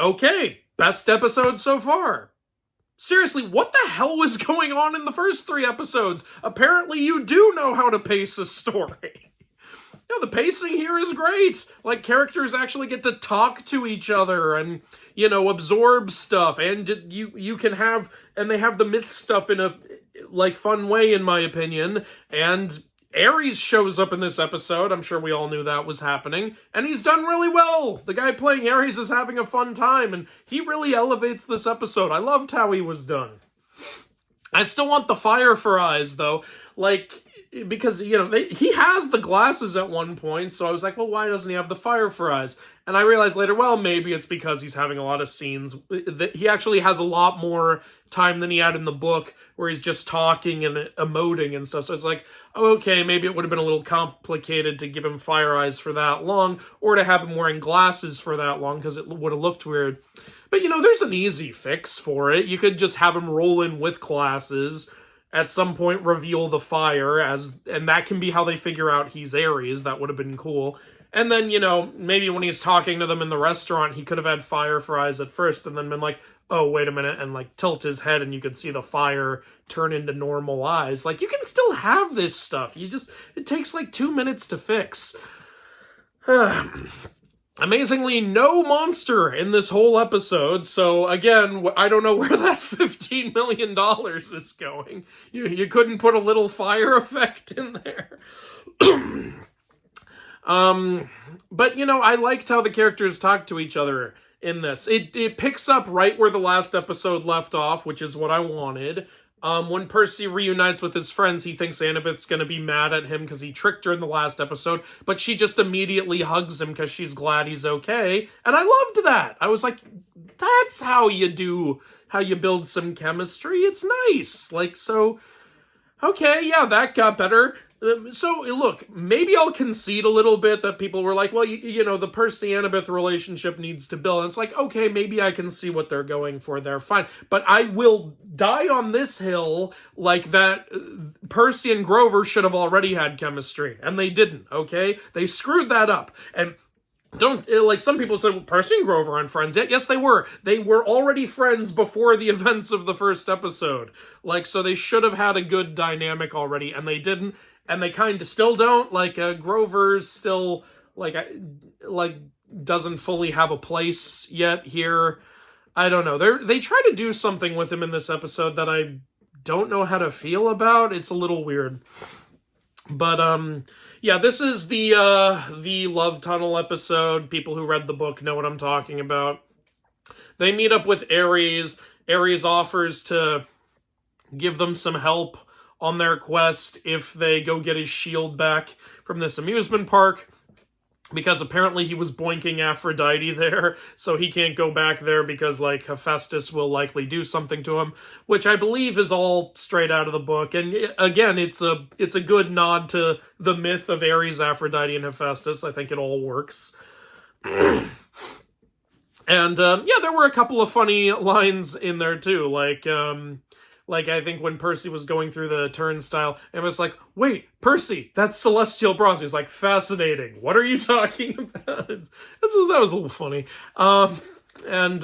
okay, best episode so far. Seriously, what the hell was going on in the first 3 episodes? Apparently you do know how to pace a story. Yeah, the pacing here is great. Like, characters actually get to talk to each other and, absorb stuff. And you can have, and they have the myth stuff in a, fun way, in my opinion. And Ares shows up in this episode. I'm sure we all knew that was happening. And he's done really well. The guy playing Ares is having a fun time. And he really elevates this episode. I loved how he was done. I still want the fire for eyes, though. Because, he has the glasses at one point, so I was like, well, why doesn't he have the fire for eyes? And I realized later, well, maybe it's because he's having a lot of scenes. He actually has a lot more time than he had in the book, where he's just talking and emoting and stuff. So it's like, okay, maybe it would have been a little complicated to give him fire eyes for that long, or to have him wearing glasses for that long, because it would have looked weird. But, there's an easy fix for it. You could just have him roll in with glasses, at some point reveal the fire, and that can be how they figure out he's Ares. That would have been cool. And then, maybe when he's talking to them in the restaurant, he could have had fire for eyes at first, and then been like, oh, wait a minute, and tilt his head, and you could see the fire turn into normal eyes. You can still have this stuff. It takes 2 minutes to fix. Amazingly, no monster in this whole episode, so again, I don't know where that $15 million is going. You couldn't put a little fire effect in there. But, I liked how the characters talk to each other in this. It picks up right where the last episode left off, which is what I wanted. When Percy reunites with his friends, he thinks Annabeth's going to be mad at him because he tricked her in the last episode, but she just immediately hugs him because she's glad he's okay. And I loved that. I was like, that's how you build some chemistry. It's nice. Okay, yeah, that got better. So, look, maybe I'll concede a little bit that people were like, well, the Percy-Annabeth relationship needs to build. And it's like, okay, maybe I can see what they're going for there, fine. But I will die on this hill that Percy and Grover should have already had chemistry. And they didn't, okay? They screwed that up. And some people said, well, Percy and Grover aren't friends yet. Yes, they were. They were already friends before the events of the first episode. So they should have had a good dynamic already, and they didn't. And they kind of still don't. Grover's still, doesn't fully have a place yet here. I don't know. They try to do something with him in this episode that I don't know how to feel about. It's a little weird. But, yeah, this is the Love Tunnel episode. People who read the book know what I'm talking about. They meet up with Ares. Ares offers to give them some help on their quest if they go get his shield back from this amusement park, because apparently he was boinking Aphrodite there, so he can't go back there because, Hephaestus will likely do something to him, which I believe is all straight out of the book. And again, it's a good nod to the myth of Ares, Aphrodite, and Hephaestus. I think it all works. And, yeah, there were a couple of funny lines in there, too, I think when Percy was going through the turnstile, it was like, wait, Percy, that's celestial bronze. He's like, fascinating. What are you talking about? That was a little funny. And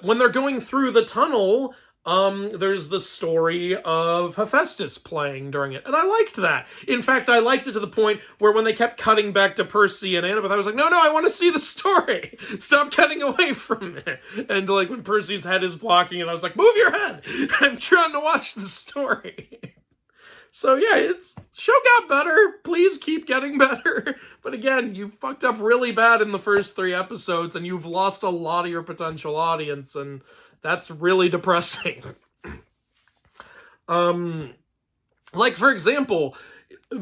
when they're going through the tunnel, there's the story of Hephaestus playing during it. And I liked that. In fact, I liked it to the point where when they kept cutting back to Percy and Annabeth, I was like, no, I want to see the story. Stop cutting away from it. And when Percy's head is blocking it, I was like, move your head. I'm trying to watch the story. So yeah, show got better. Please keep getting better. But again, you fucked up really bad in the first 3 episodes, and you've lost a lot of your potential audience, and that's really depressing. For example,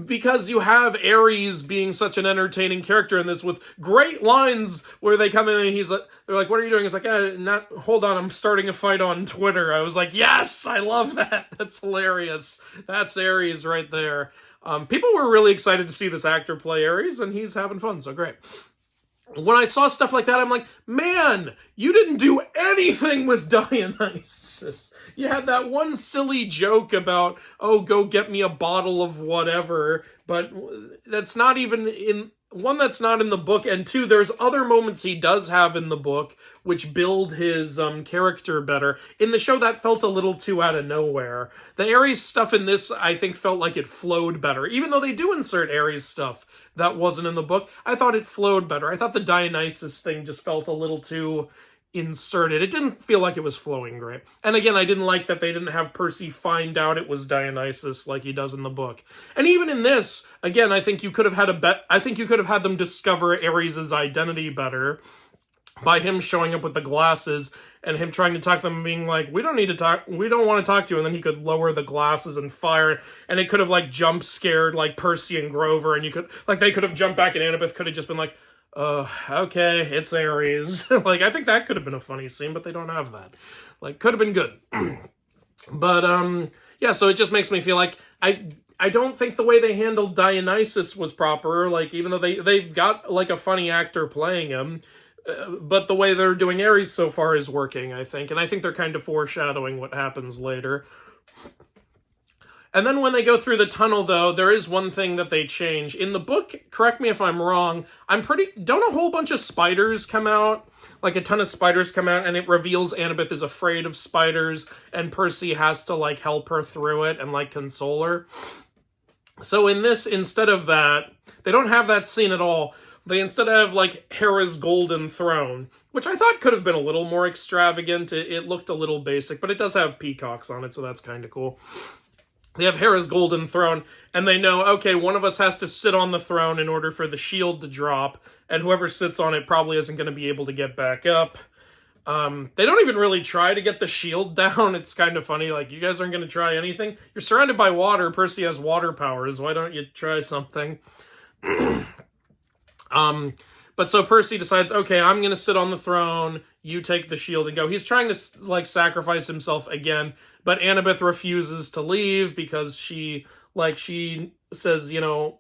because you have Ares being such an entertaining character in this with great lines where they come in and they're like, what are you doing? He's like, hold on, I'm starting a fight on Twitter. I was like, yes, I love that. That's hilarious. That's Ares right there. People were really excited to see this actor play Ares, and he's having fun, so great. When I saw stuff like that, I'm like, man, you didn't do anything with Dionysus. You had that one silly joke about, oh, go get me a bottle of whatever, but that's not even one, that's not in the book, and two, there's other moments he does have in the book which build his character better. In the show, that felt a little too out of nowhere. The Ares stuff in this, I think, felt like it flowed better. Even though they do insert Ares stuff that wasn't in the book, I thought it flowed better. I thought the Dionysus thing just felt a little too inserted. It didn't feel like it was flowing great. And again, I didn't like that they didn't have Percy find out it was Dionysus like he does in the book. And even in this, again, I think you could have had them discover Ares' identity better by him showing up with the glasses and him trying to talk to them and being like, we don't want to talk to you, and then he could lower the glasses and fire, and it could have like jump scared like Percy and Grover, and they could have jumped back, and Annabeth could have just been like, okay, it's Ares. Like, I think that could have been a funny scene, but they don't have that. Like, could have been good. But, yeah, so it just makes me feel like I don't think the way they handled Dionysus was proper, like, even though they've got, like, a funny actor playing him, but the way they're doing Ares so far is working, I think, and I think they're kind of foreshadowing what happens later. And then when they go through the tunnel, though, there is one thing that they change. In the book, correct me if I'm wrong, don't a whole bunch of spiders come out? Like, a ton of spiders come out, and it reveals Annabeth is afraid of spiders, and Percy has to, like, help her through it and, like, console her. So in this, instead of that, they don't have that scene at all. They instead have, like, Hera's golden throne, which I thought could have been a little more extravagant. It looked a little basic, but it does have peacocks on it, so that's kind of cool. They have Hera's golden throne, and they know, okay, one of us has to sit on the throne in order for the shield to drop, and whoever sits on it probably isn't going to be able to get back up. They don't even really try to get the shield down. It's kind of funny, like, you guys aren't going to try anything? You're surrounded by water. Percy has water powers. Why don't you try something? But so Percy decides, okay, I'm going to sit on the throne, you take the shield and go. He's trying to, like, sacrifice himself again, but Annabeth refuses to leave because she says, you know,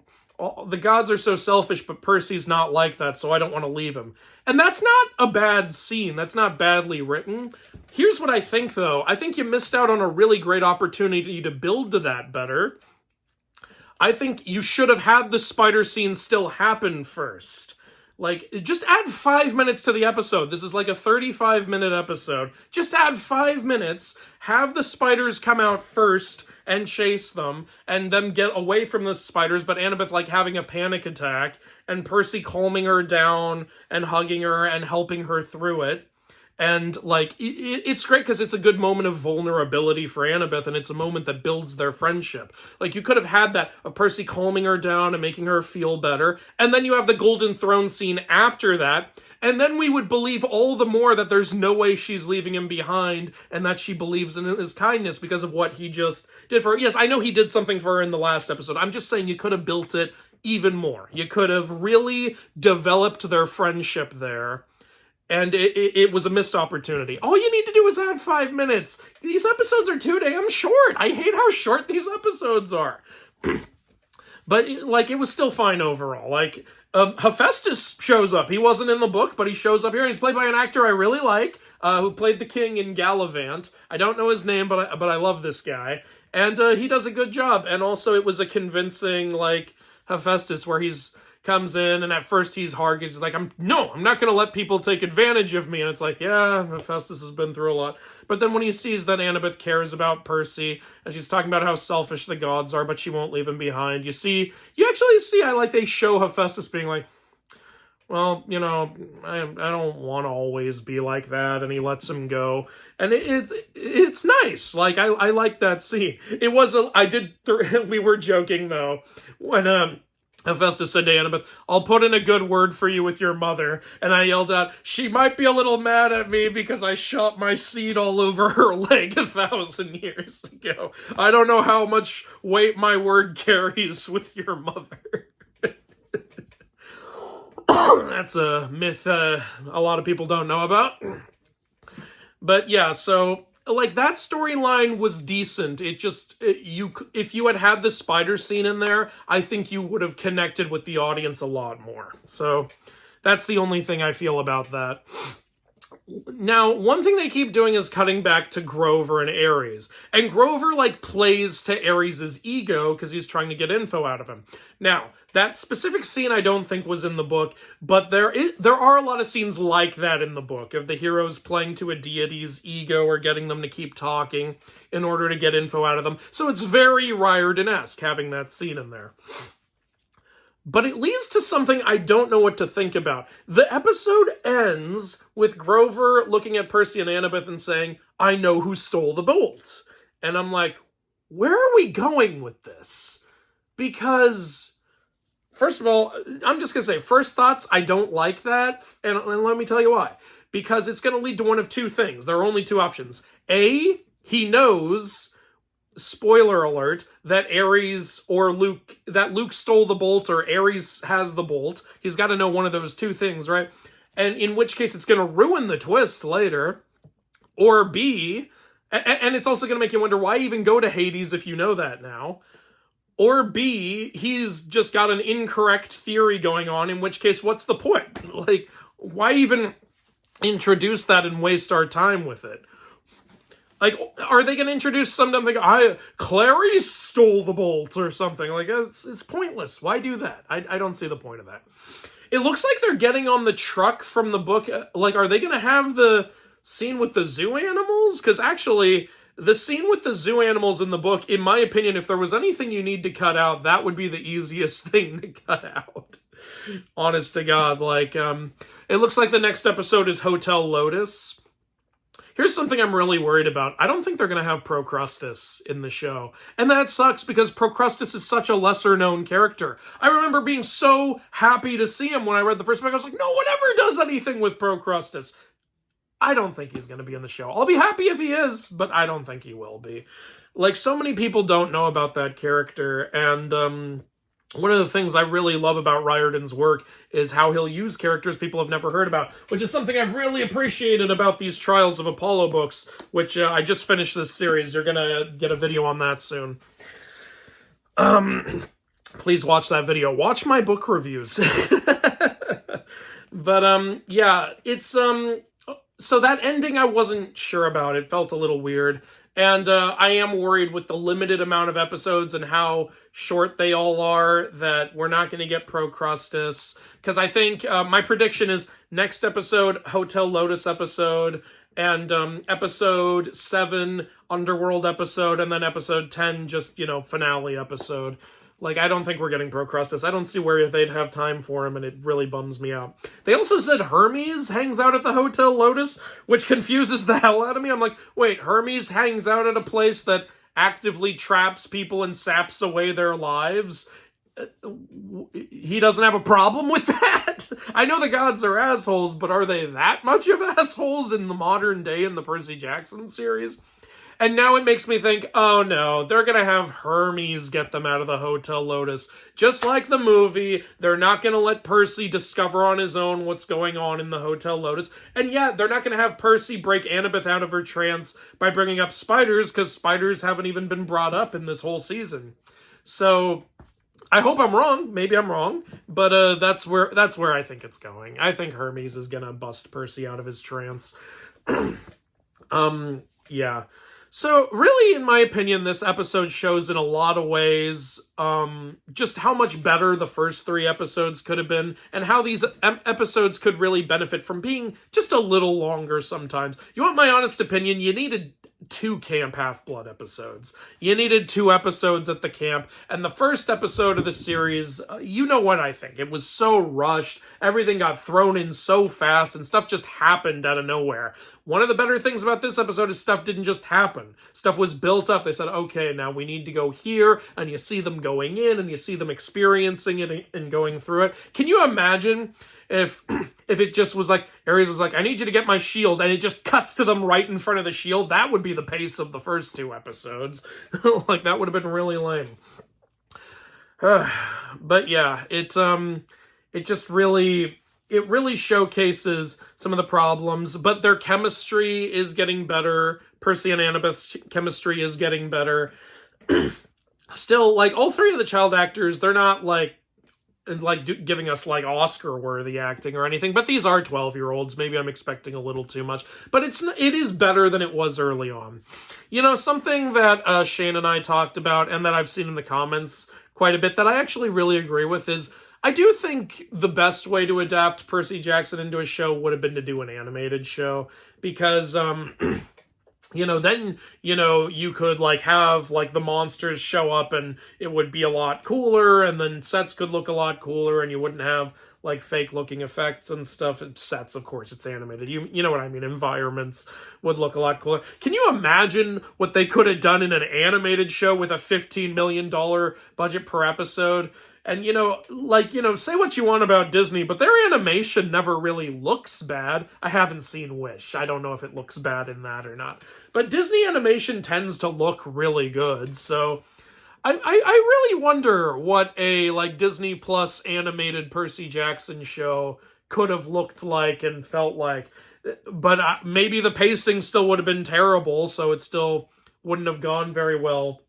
the gods are so selfish, but Percy's not like that, so I don't want to leave him. And that's not a bad scene. That's not badly written. Here's what I think, though. I think you missed out on a really great opportunity to build to that better. I think you should have had the spider scene still happen first. Like, just add 5 minutes to the episode. This is like a 35-minute episode. Just add 5 minutes, have the spiders come out first and chase them, and then get away from the spiders, but Annabeth, like, having a panic attack, and Percy calming her down and hugging her and helping her through it. And, like, it's great because it's a good moment of vulnerability for Annabeth, and it's a moment that builds their friendship. Like, you could have had that of Percy calming her down and making her feel better, and then you have the Golden Throne scene after that, and then we would believe all the more that there's no way she's leaving him behind, and that she believes in his kindness because of what he just did for her. Yes, I know he did something for her in the last episode. I'm just saying you could have built it even more. You could have really developed their friendship there. And it was a missed opportunity. All you need to do is add 5 minutes. These episodes are too damn short. I hate how short these episodes are. But, it was still fine overall. Like, Hephaestus shows up. He wasn't in the book, but he shows up here. He's played by an actor I really like, who played the king in Gallivant. I don't know his name, but I love this guy. And he does a good job. And also, it was a convincing, Hephaestus where comes in, and at first he's hard. He's like, I'm not going to let people take advantage of me. And it's like, yeah, Hephaestus has been through a lot. But then when he sees that Annabeth cares about Percy, and she's talking about how selfish the gods are, but she won't leave him behind, you actually see, they show Hephaestus being like, well, you know, I don't want to always be like that, and he lets him go. And it's nice. Like, I like that scene. We were joking, though, when, Hephaestus said to Annabeth, I'll put in a good word for you with your mother. And I yelled out, she might be a little mad at me because I shot my seed all over her leg 1,000 years ago. I don't know how much weight my word carries with your mother. That's a myth a lot of people don't know about. But yeah, so that storyline was decent. If you had the spider scene in there, I think you would have connected with the audience a lot more. So that's the only thing I feel about that. Now, one thing they keep doing is cutting back to Grover and Ares. And Grover, like, plays to Ares' ego because he's trying to get info out of him. Now, that specific scene I don't think was in the book, but there are a lot of scenes like that in the book, of the heroes playing to a deity's ego or getting them to keep talking in order to get info out of them. So it's very Riordan-esque having that scene in there. But it leads to something I don't know what to think about. The episode ends with Grover looking at Percy and Annabeth and saying, "I know who stole the bolt." And I'm like, where are we going with this? Because, first of all, I'm just going to say, first thoughts, I don't like that. And let me tell you why. Because it's going to lead to one of two things. There are only two options. A, he knows, spoiler alert, that Ares or Luke, that Luke stole the bolt or Ares has the bolt. He's got to know one of those two things, right? And in which case it's going to ruin the twist later. Or B, and it's also going to make you wonder, why even go to Hades if you know that now? Or B, he's just got an incorrect theory going on, in which case, what's the point? Like, why even introduce that and waste our time with it? Like, are they going to introduce something like, Clarice stole the bolt or something? Like, it's pointless. Why do that? I don't see the point of that. It looks like they're getting on the truck from the book. Like, are they going to have the scene with the zoo animals? Because actually, the scene with the zoo animals in the book, in my opinion, if there was anything you need to cut out, that would be the easiest thing to cut out. Honest to God. Like, it looks like the next episode is Hotel Lotus. Here's something I'm really worried about. I don't think they're going to have Procrustes in the show. And that sucks because Procrustes is such a lesser-known character. I remember being so happy to see him when I read the first book. I was like, no one ever does anything with Procrustes. I don't think he's going to be in the show. I'll be happy if he is, but I don't think he will be. Like, so many people don't know about that character, and one of the things I really love about Riordan's work is how he'll use characters people have never heard about, which is something I've really appreciated about these Trials of Apollo books, which I just finished this series. You're going to get a video on that soon. Please watch that video. Watch my book reviews. But, yeah, it's, so that ending I wasn't sure about. It felt a little weird. And I am worried with the limited amount of episodes and how short they all are that we're not going to get Procrustes. Because I think my prediction is next episode, Hotel Lotus episode, and episode 7, Underworld episode, and then episode 10, just, finale episode. Like, I don't think we're getting Procrustes. I don't see where they'd have time for him, and it really bums me out. They also said Hermes hangs out at the Hotel Lotus, which confuses the hell out of me. I'm like, wait, Hermes hangs out at a place that actively traps people and saps away their lives? He doesn't have a problem with that? I know the gods are assholes, but are they that much of assholes in the modern day in the Percy Jackson series? And now it makes me think, oh no, they're going to have Hermes get them out of the Hotel Lotus. Just like the movie, they're not going to let Percy discover on his own what's going on in the Hotel Lotus. And yeah, they're not going to have Percy break Annabeth out of her trance by bringing up spiders, because spiders haven't even been brought up in this whole season. So I hope I'm wrong. Maybe I'm wrong. But that's where I think it's going. I think Hermes is going to bust Percy out of his trance. Yeah. So, really, in my opinion, this episode shows in a lot of ways just how much better the first 3 episodes could have been, and how these episodes could really benefit from being just a little longer sometimes. You want my honest opinion? You needed 2 Camp Half-Blood episodes. You needed 2 episodes at the camp, and the first episode of the series, you know what I think. It was so rushed, everything got thrown in so fast, and stuff just happened out of nowhere. One of the better things about this episode is stuff didn't just happen. Stuff was built up. They said, okay, now we need to go here, and you see them going in, and you see them experiencing it and going through it. Can you imagine if it just was like, Ares was like, I need you to get my shield, and it just cuts to them right in front of the shield? That would be the pace of the first 2 episodes. Like, that would have been really lame. But yeah, it just really... It really showcases some of the problems, but their chemistry is getting better. Percy and Annabeth's chemistry is getting better. Still, like, all 3 of the child actors, they're not, like, like giving us like Oscar-worthy acting or anything, but these are 12-year-olds. Maybe I'm expecting a little too much, but it is better than it was early on. You know, something that Shane and I talked about, and that I've seen in the comments quite a bit, that I actually really agree with, is I do think the best way to adapt Percy Jackson into a show would have been to do an animated show, because you know, then, you know, you could like have like the monsters show up and it would be a lot cooler, and then sets could look a lot cooler, and you wouldn't have like fake looking effects and stuff. Sets, of course, it's animated. You know what I mean? Environments would look a lot cooler. Can you imagine what they could have done in an animated show with a $15 million budget per episode? And, you know, like, you know, say what you want about Disney, but their animation never really looks bad. I haven't seen Wish. I don't know if it looks bad in that or not. But Disney animation tends to look really good. So I really wonder what a, like, Disney Plus animated Percy Jackson show could have looked like and felt like. But maybe the pacing still would have been terrible, so it still wouldn't have gone very well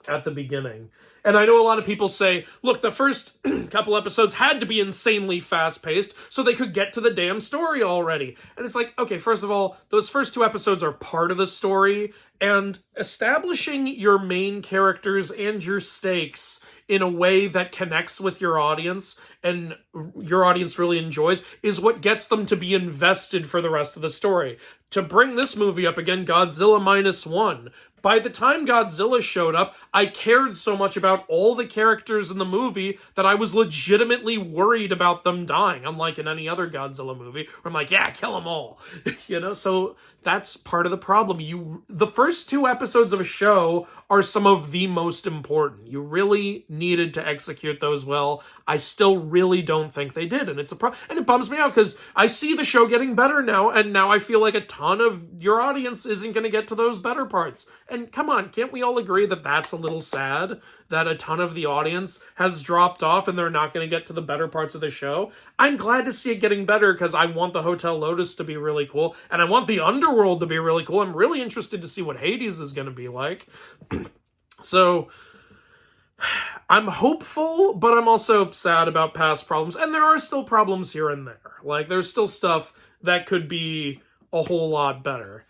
at the beginning. And I know a lot of people say, look, the first couple episodes had to be insanely fast-paced so they could get to the damn story already. And it's like, okay, first of all, those first 2 episodes are part of the story, and establishing your main characters and your stakes in a way that connects with your audience and your audience really enjoys is what gets them to be invested for the rest of the story. To bring this movie up again, Godzilla -1. By the time Godzilla showed up, I cared so much about all the characters in the movie that I was legitimately worried about them dying, unlike in any other Godzilla movie, where I'm like, yeah, kill them all. You know, so that's part of the problem. The first 2 episodes of a show are some of the most important. You really needed to execute those well. I still really don't think they did, and it's a problem. And it bums me out, because I see the show getting better now, and now I feel like a ton of your audience isn't going to get to those better parts. And come on, can't we all agree that that's a little sad? That a ton of the audience has dropped off and they're not going to get to the better parts of the show? I'm glad to see it getting better, because I want the Hotel Lotus to be really cool, and I want the Underworld to be really cool. I'm really interested to see what Hades is going to be like. So I'm hopeful, but I'm also sad about past problems. And there are still problems here and there. Like, there's still stuff that could be a whole lot better.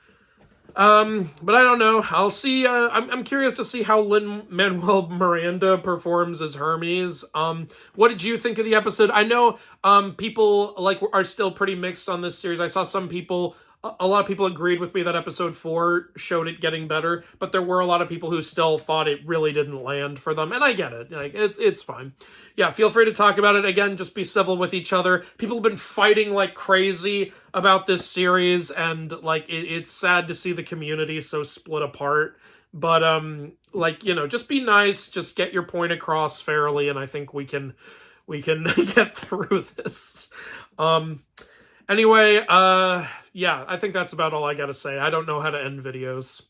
But I don't know. I'll see. I'm curious to see how Lin-Manuel Miranda performs as Hermes. What did you think of the episode? I know, people like are still pretty mixed on this series. I saw a lot of people agreed with me that episode 4 showed it getting better, but there were a lot of people who still thought it really didn't land for them, and I get it. Like, it's fine. Yeah, feel free to talk about it. Again, just be civil with each other. People have been fighting like crazy about this series, and like it's sad to see the community so split apart. But like, you know, just be nice, just get your point across fairly, and I think we can get through this. Anyway, yeah, I think that's about all I gotta say. I don't know how to end videos.